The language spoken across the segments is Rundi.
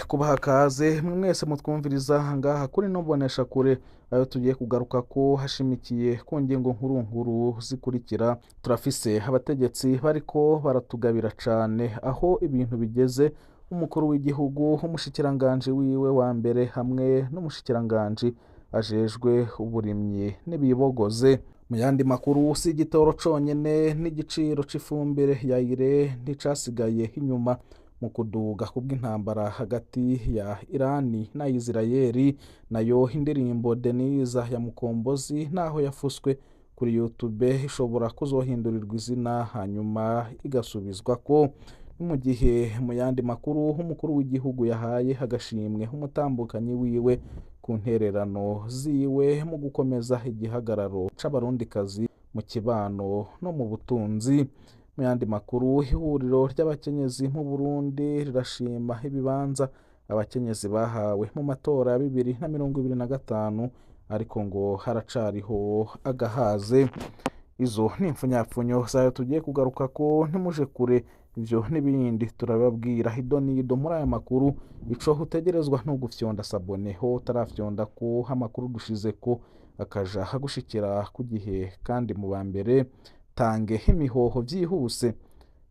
kubaha kaze mwese mutwumviriza ngaha kuri nobonesha kure ayo tugiye kugaruka ko hashimikiye ku ngingo nkuru zikurikira. Turafise abategetsi bariko baratugabira cane aho ibintu bigeze. Umukuru w'igihugu, umushikiranganje wiwe wa mbere hamwe n'umushikiranganje ajejwe uburimyi n'ibibogoze. Mu yandi makuru, si igitoro conyene n'igiciro c'ifumbire ya ire nticasigaye inyuma mu kuduga kubw'intambara hagati ya Irani na Isirayeli. Nayo indirimbo Deniza ya Mukombozi naho yafuswe kuri YouTube ishobora kuzohindurirwa izina hanyuma igasubizwa ko. Mu gihe mu yandi makuru, umukuru w'igihugu yahaye agashimwe umutambukanyi wiwe ku ntererano ziwe mu gukomeza igihagararo c'abarundikazi mu kibano no mu butunzi. Mu yandi makuru, ihuriro ry'abakenyezi mu Burundi rirashima ibibanza abakenyezi bahawe mu matora ya 2025, ariko ngo haracariho agahaze. Izo ni impfunyapfunyo zayo tugiye kugaruka ko, ntimuje kure. Ivyo n'ibindi turababwira idonido muri aya makuru. Ico utegerezwa no gufyonda sabone ho utarafyonda ko amakuru dushize ko akaja hagushikira ku gihe kandi mu bambere. Tange imihoho vyihuse.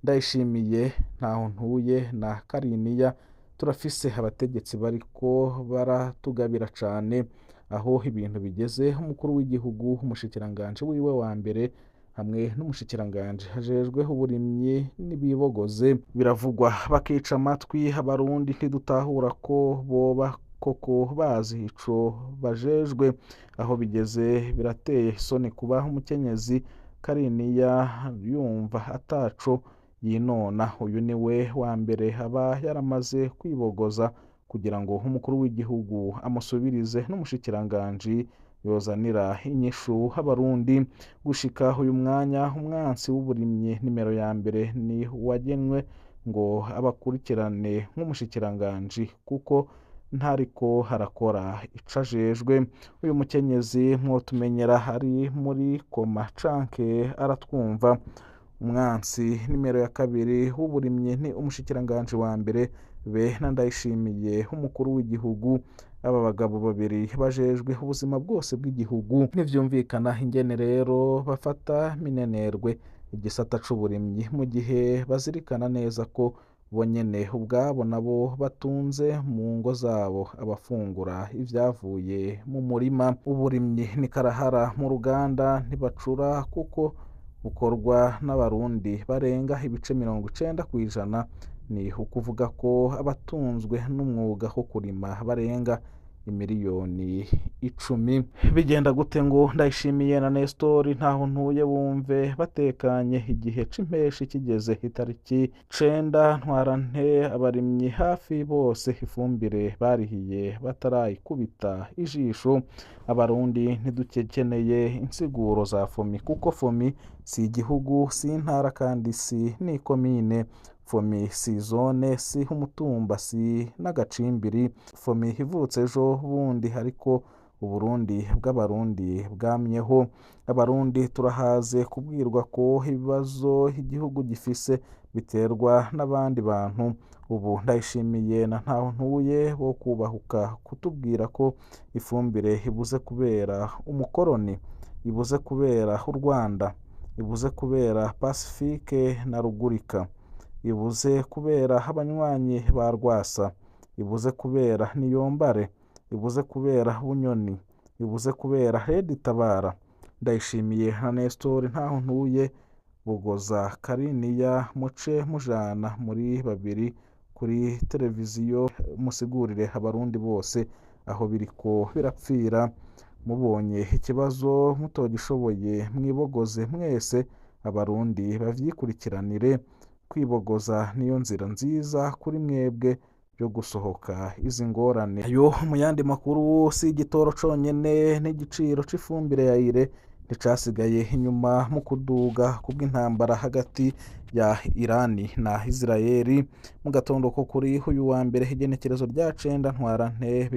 Ndayishimiye ntaho ntuye na Kariniya. Turafise abategetsi bariko baratugabira cane aho ibintu bigeze. Umukuru w'igihugu, umushikiranganje wiwe wa mbere hamwe n'umushikiranganje hajejwe uburimyi n'ibibogoze biravugwa bakica amatwi. Abarundi ntidutahura ko boba koko bazi ico bajejwe. Aho bigeze birateye isoni kuba umukenyezi Kariniya yumva ataco yinona. Uyu niwe wa mbere aba yaramaze kwibogoza kugira ngo umukuru w'igihugu amusubirize n'umushikiranganje yozanira inyishu abarundi. Gushika uyu mwanya, umwansi w'uburimyi nimero ya mbere ni wagenwe ngo abakurikirane nk'umushikiranganje kuko ntariko harakora icajejwe. Uyu mukenyezi mwotumenyera hari muri koma canke aratwumva. Umwansi nimero ya kabiri w'uburimyi ni umushikiranganje wa mbere be na Ndayishimiye umukuru w'igihugu. Aba bagabo babiri bajejwe ubuzima bwose bw'igihugu. Ntivyumvikana ingene rero bafata minenerwe igisata c'uburimyi mu gihe bazirikana neza ko bonyene ubwabo nabo batunze mu ngo zabo abafungura ivyavuye mu murima. Uburimyi ni karahara mu ruganda ntibacura kuko bukorwa n'abarundi barenga ibice 90%. Ni ukuvuga ko abatunzwe n'umwuga wo kurima barenga imiliyoni 10. Bigenda gute ngo Ndayishimiye na Nestori ntaho ntuye bumve batekanye igihe c'impeshi kigeze? Itariki 9 ntwarante abarimyi hafi bose ifumbire barihiye batarayikubita ijisho. Abarundi ntidukeneye insiguro za FOMI kuko FOMI si igihugu, si intara kandi si n'ikomine. FOMI si zone, si umutumba, si n'agacimbiri. FOMI ivutse ejo bundi, ariko Uburundi bw'abarundi bwamyeho. Abarundi turahaze kubwirwa ko ibibazo igihugu gifise biterwa n'abandi bantu. Ubu Ndayishimiye na ntaho ntuye bo kubahuka kutubwira ko ifumbire ibuze kubera umukoroni, ibuze kubera u Rwanda, ibuze kubera Pacifique na Rugurika, ibuze kubera abanywanyi ba Rwasa, ibuze kubera Niyombare, ibuze kubera Bunyoni, ibuze kubera Red Tabara. Ndayishimiye na Nestori ntaho ntuye bogoza Kariniya muce mujana muri babiri kuri televiziyo musigurire abarundi bose aho biriko birapfira. Mubonye ikibazo mutogishoboye mwibogoze mwese. Abarundi bavyikurikiranire. Kwibogoza niyo nzira nziza kuri mwebwe yo gusohoka izi ngorane. Ayo mu yandi makuru, si igitoro conyene n'igiciro c'ifumbire ya ire nticasigaye inyuma mu kuduga kubw'intambara hagati ya Irani na Isirayeli. Mu gatondo ko kuri uyu wa mbere igenekerezo rya 9 ntwarante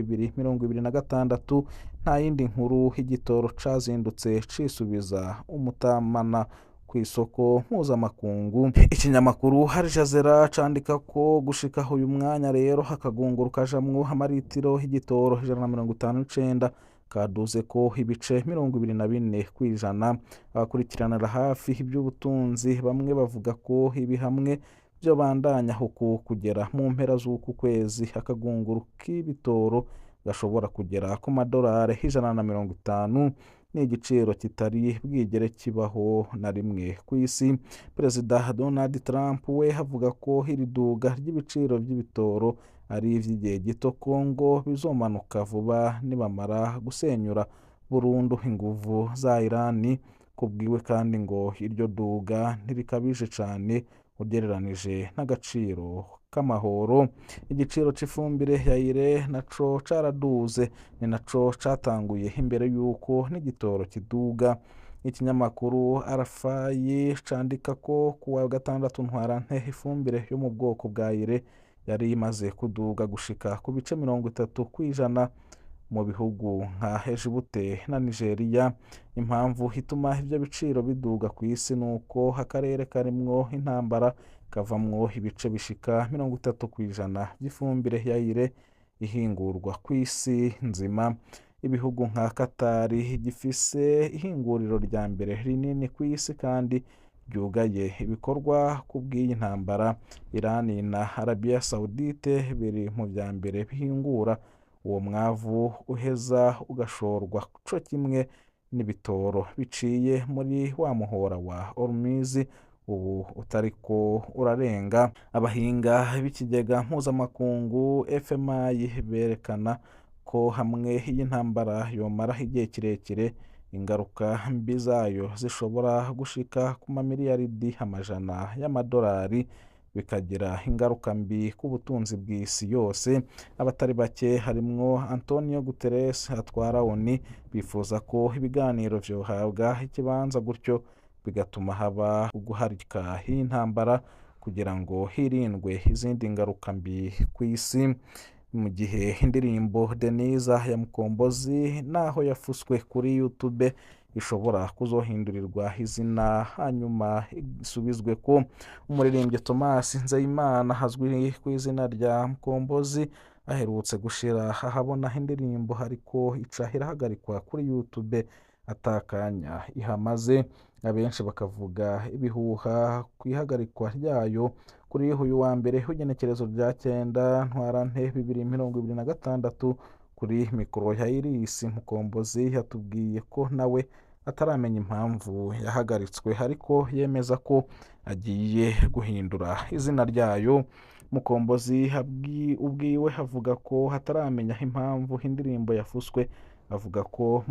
2026, nta yindi nkuru igitoro cazindutse cisubiza umutamana ku isoko mpuzamakungu. Ikinyamakuru Al Jazeera candika ko gushika uyu mwanya rero hakagunguru kajamwo amaritiro y'igitoro 159 kaduze ko ibice 24 kw'ijana. Abakurikiranira hafi iby'ubutunzi bamwe bavuga ko ibi hamwe byo bandanya huku kugera mu mpera z'uku kwezi akagunguru k'ibitoro gashobora kugera ku madolari 150. Ni igiciro kitari bwigere kibaho na rimwe ku isi. Perezida Donald Trump we avuga ko iri duga ry'ibiciro by'ibitoro ari ivy'igihe gito ko ngo bizomanuka vuba nibamara gusenyura burundu inguvu za Irani. Kubwiwe kandi ngo iryo duga ntirikabije cane ugereranije n'agaciro k'amahoro. Igiciro c'ifumbire ya ire naco caraduze, ni naco catanguye imbere y'uko n'igitoro kiduga. Ikinyamakuru Arafayi candika ko kuwa gatandatu ntwarante ifumbire yo mu bwoko bwa ire yari imaze kuduga gushika ku bice 30 kw'ijana mu bihugu nka Ejibute na Nigeria. Impamvu ituma ivyo biciro biduga ku isi nuko akarere karimwo intambara kavamwo ibice bishika 30 kw'ijana by'ifumbire ya ire ihingurwa ku isi nzima. Ibihugu nka Katari gifise ihinguriro rya mbere rinini ku isi kandi ryugaye ibikorwa ku bw'iyi ntambara. Irani na Arabia Saudite biri mu vya mbere bihingura uwo mwavu uheza ugashorwa co kimwe n'ibitoro biciye muri wa muhora wa Hormuz ubu utariko urarenga. Abahinga b'ikigega mpuzamakungu FMI berekana ko hamwe y'intambara yomara igihe kirekire ingaruka mbi zayo zishobora gushika ku mamiliyaridi 100 y'amadolari, bikagira ingaruka mbi ku butunzi bw'isi yose. Abatari bake harimwo Antonio Guterres atwara ONU bifuza ko ibiganiro vyohabwa ikibanza gutyo bigatuma haba uguharika y'intambara kugira ngo hirindwe izindi ngaruka mbi ku isi. Mu gihe indirimbo Deniza ya Mukombozi naho yafuswe kuri YouTube ishobora kuzohindurirwa izina hanyuma isubizwe ko umuririmbyi Thomas Nzeyimana azwi ku izina rya Mukombozi aherutse gushira ahabona indirimbo ariko ica irahagarikwa kuri YouTube atakanya ihamaze. Abenshi bakavuga ibihuha kwihagarikwa ryayo kuri uyu wa mbere w'igenekerezo rya 9 ntwarante 2026. Kuri mikoro ya Iris Mukombozi yatubwiye ko nawe ataramenya impamvu yahagaritswe ariko yemeza ko agiye guhindura izina ryayo. Mukombozi ubwiwe avuga ko hataramenya impamvu indirimbo yafuswe. Avuga ko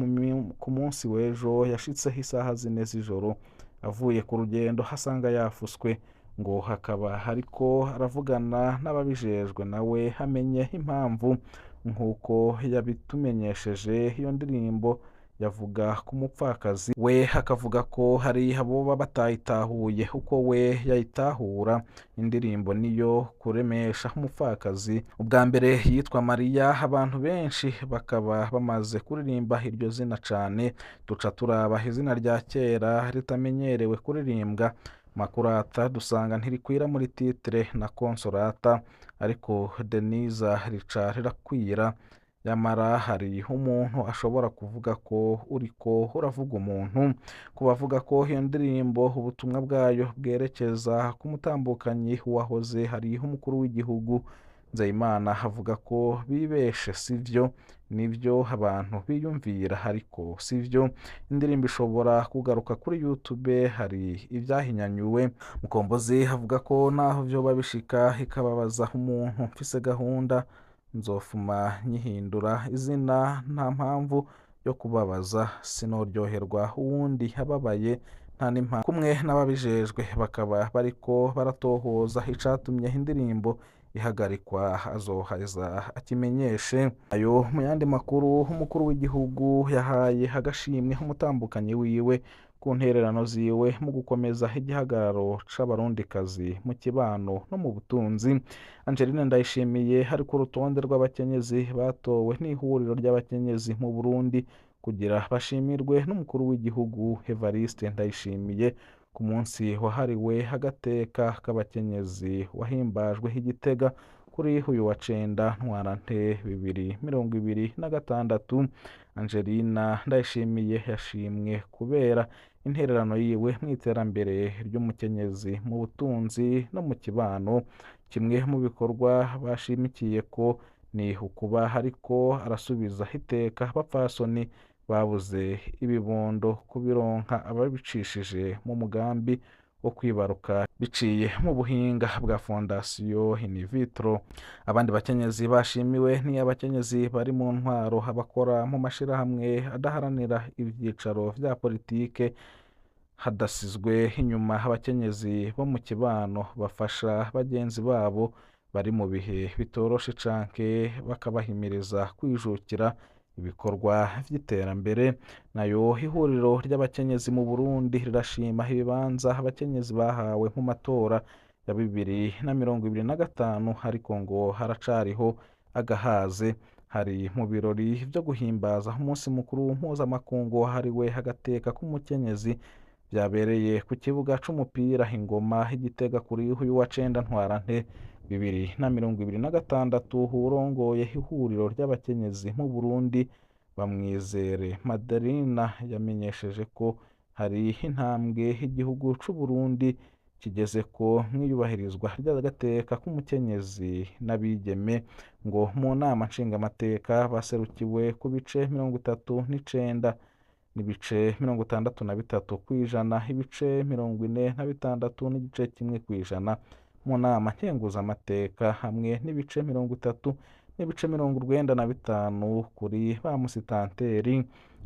ku munsi w'ejo yashitseho isaha 4 z'ijoro avuye ku rugendo hasanga yafuswe, ngo hakaba hariko aravugana n'ababijejwe nawe hamenye impamvu. Nk'uko yabitumenyesheje, iyo ndirimbo yavuga ku mupfakazi, we akavuga ko hari aboba batayitahuye uko we yayitahura. Indirimbo niyo kuremesha umupfakazi. Ubwa mbere yitwa Mariya, abantu benshi bakaba bamaze kuririmba iryo zina cane. Duca turaba izina rya kera ritamenyerewe kuririmbwa Makurata dusanga ntirikwira muri titre na Consolata, ariko Deniza rica rirakwira. Yamara hari umuntu ashobora kuvuga ko uriko uravuga umuntu. Kubavuga ko iyo ndirimbo ubutumwa bwayo bwerekeza ku mutambukanyi wahoze hari umukuru w'igihugu. Nzeyimana avuga ko bibeshe sivyo, nivyo abantu biyumvira ariko sivyo. Indirimbo ishobora kugaruka kuri YouTube, hari ivyahinyanyuwe. Mukombozi avuga ko naho vyoba bishika ikababaza umuntu, mfise gahunda nzofuma nyihindura izina, nta mpamvu yo kubabaza, sinoryoherwa uwundi ababaye, nta n'impamvu. Kumwe n'ababijejwe bakaba bariko baratohoza icatumye indirimbo ihagarikwa, azoheza akimenyeshe. Ayo mu yandi makuru, umukuru w'igihugu yahaye agashimwe umutambukanyi wiwe ku ntererano ziwe mu gukomeza igihagararo c'abarundikazi mu kibano no mu butunzi. Angeline Ndayishimiye hari ku rutonde rw'abakenyezi batowe n'ihuriro ry'abakenyezi mu Burundi kugira bashimirwe n'umukuru w'igihugu Evariste Ndayishimiye ku munsi wahariwe agateka k'abakenyezi wahimbajwe i Gitega kuri uyu wa 9 Ntwarante 2026. Angelina Ndayishimiye yashimwe kubera intererano yiwe mu iterambere ry'umukenyezi mu butunzi no mu kibano. Kimwe mu bikorwa bashimikiye ko ni ukuba ariko arasubiza iteka abapfasoni babuze ibibondo kubironka ababicishije mu mugambi wo kwibaruka biciye mu buhinga bwa Fondation in vitro. Abandi bakenyezi bashimiwe ni abakenyezi bari mu ntwaro, abakora mu mashirahamwe adaharanira ivyicaro vya politike, hadasizwe inyuma abakenyezi bo mu kibano bafasha bagenzi babo bari mu bihe bitoroshe canke bakabahimiriza kwijukira ibikorwa vy'iterambere. Nayo ihuriro ry'abakenyezi mu Burundi rirashima ibibanza abakenyezi bahawe mu matora ya 2025, ariko ngo haracariho agahaze. Hari mu birori vyo guhimbaza umunsi mukuru mpuzamakungu wahariwe agateka k'umukenyezi vyabereye ku kibuga c'umupira Ingoma i Gitega kuri uyu wa 9 Ntwarante 2026. Urongoye ihuriro ry'abakenyezi mu Burundi Bamwizere Madarina yamenyesheje ko hari intambwe igihugu c'u Burundi kigeze ko mwiyubahirizwa ry'agateka k'umukenyezi n'abigeme. Ngo mu nama nshingamateka baserukiwe ku bice 39 n'ibice 63 kw'ijana, ibice 46 n'igice kimwe kw'ijana mu nama nkenguzamateka, hamwe n'ibice 30 n'ibice 95 kuri ba musitanteri.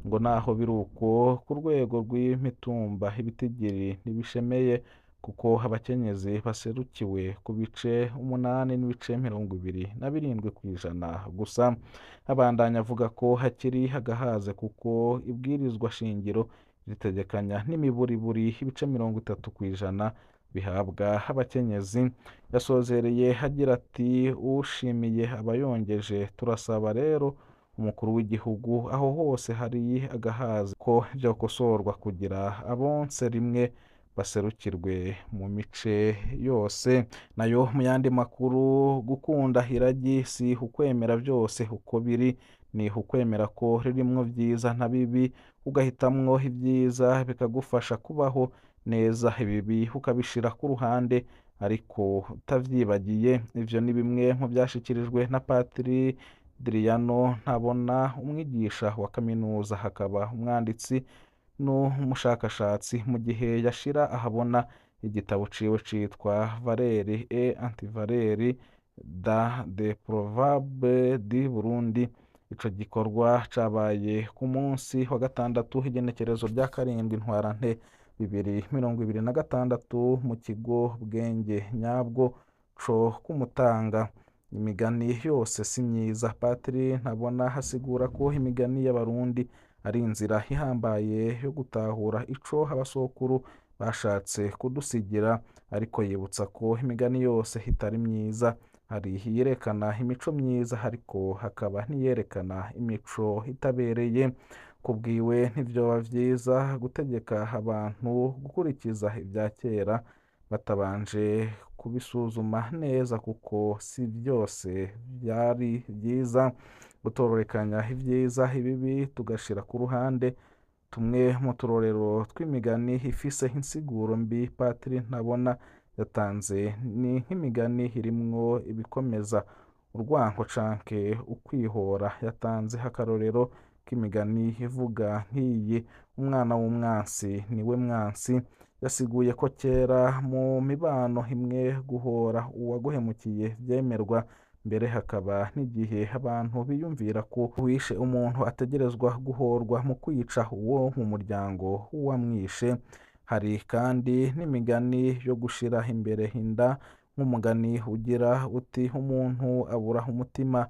Ngo naho biruko ku rwego rw'imitumba ibitigiri ntibishemeye kuko abakenyezi baserukiwe ku bice 8 n'ibice 27 kw'ijana gusa. Abandanya avuga ko hakiri agahaze kuko ibwirizwa shingiro ritegekanya n'imiburiburi ibice 30 kw'ijana bihabwa abakenyezi. Yasozereye agira ati ushimiye abayongeje, turasaba rero umukuru w'igihugu aho hose hari agahazi ko vyokosorwa kugira abonse rimwe baserukirwe mu mice yose. Nayo mu yandi makuru, gukunda iragi si ukwemera vyose uko biri, ni ukwemera ko ririmwo vyiza na bibi, ugahitamwo ivyiza bikagufasha kubaho neza, ibibi ukabishira ku ruhande ariko utavyibagiye. Ivyo ni bimwe mu vyashikirijwe na Patiri Adriano Ntabona, umwigisha wa kaminuza hakaba umwanditsi n'umushakashatsi, mu gihe yashira ahabona igitabo ciwe citwa Valeri et Antivaleri des Proverbes du Burundi. Ico gikorwa cabaye ku munsi wa gatandatu igenekerezo rya 7 Ntwarante 2026 mu kigo Bwenge Nyabwo co kumutanga. Imigani yose si myiza. Patiri Ntabona hasigura ko imigani y'abarundi ari inzira ihambaye yo gutahura ico abasokuru bashatse kudusigira, ariko yibutsa ko imigani yose itari myiza. Hari iyerekana imico myiza ariko hakaba n'iyerekana imico itabereye. Kubwiwe ntivyoba vyiza gutegeka abantu gukurikiza ibya kera batabanje kubisuzuma neza, kuko si byose byari byiza. Gutororekanya ibyiza ibibi tugashira ku ruhande. Tumwe mu turorero tw'imigani ifise insiguro mbi Patiri Ntabona yatanze ni nk'imigani irimwo ibikomeza urwanko canke ukwihora. Yatanze akarorero k'imigani ivuga nk'iyi: umwana w'umwansi niwe mwansi. Yasiguye ko kera mu mibano imwe guhora uwaguhemukiye vyemerwa, mbere hakaba n'igihe abantu biyumvira ko uwishe umuntu ategerezwa guhorwa mu kwica uwo mu muryango w'uwamwishe. Hari kandi n'imigani yo gushira imbere inda, nk'umugani ugira uti umuntu abura umutima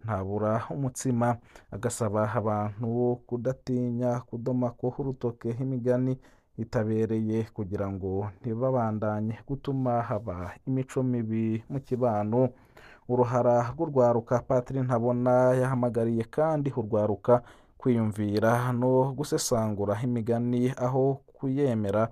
ntabura umutsima. Agasaba abantu kudatinya kudomako urutoke imigani itabereye kugira ngo ntibabandanye gutuma haba imico mibi mu kibano. Uruhara rw'urwaruka Patiri Ntabona yahamagariye kandi urwaruka kwiyumvira no gusesangura imigani aho kuyemera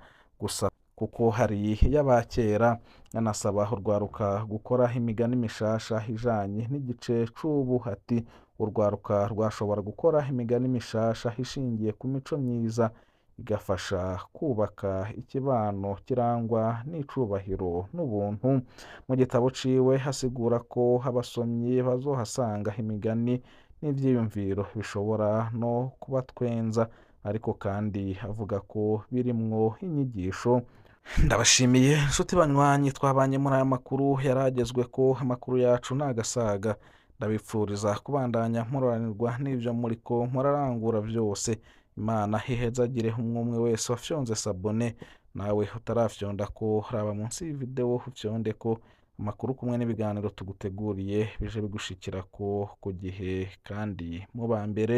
gusa. kuko hari iy'abakera. Anasaba urwaruka gukora imigani mishasha ijanye n'igice c'ubu, ati urwaruka rwashobora gukora imigani mishasha ishingiye ku mico myiza igafasha kubaka ikibano kirangwa n'icubahiro n'ubuntu. Mu gitabo ciwe hasigura ko abasomyi bazohasanga imigani n'ivyiyumviro bishobora no kubatwenza, ariko kandi avuga ko birimwo inyigisho. Ndabashimiye nshuti banywanyi twabanye muri aya makuru yaragezweko. Amakuru yacu nagasaga, ndabipfuriza kubandanya muroranirwa n'ivyo muriko murarangura vyose. Imana ihezagire umwe wese wafyonze sabone, nawe utarafyondako raba munsi y'ivideo ufyondeko. Amakuru kumwe n'ibiganiro tuguteguriye bije bigushikirako ku gihe kandi muba mbere.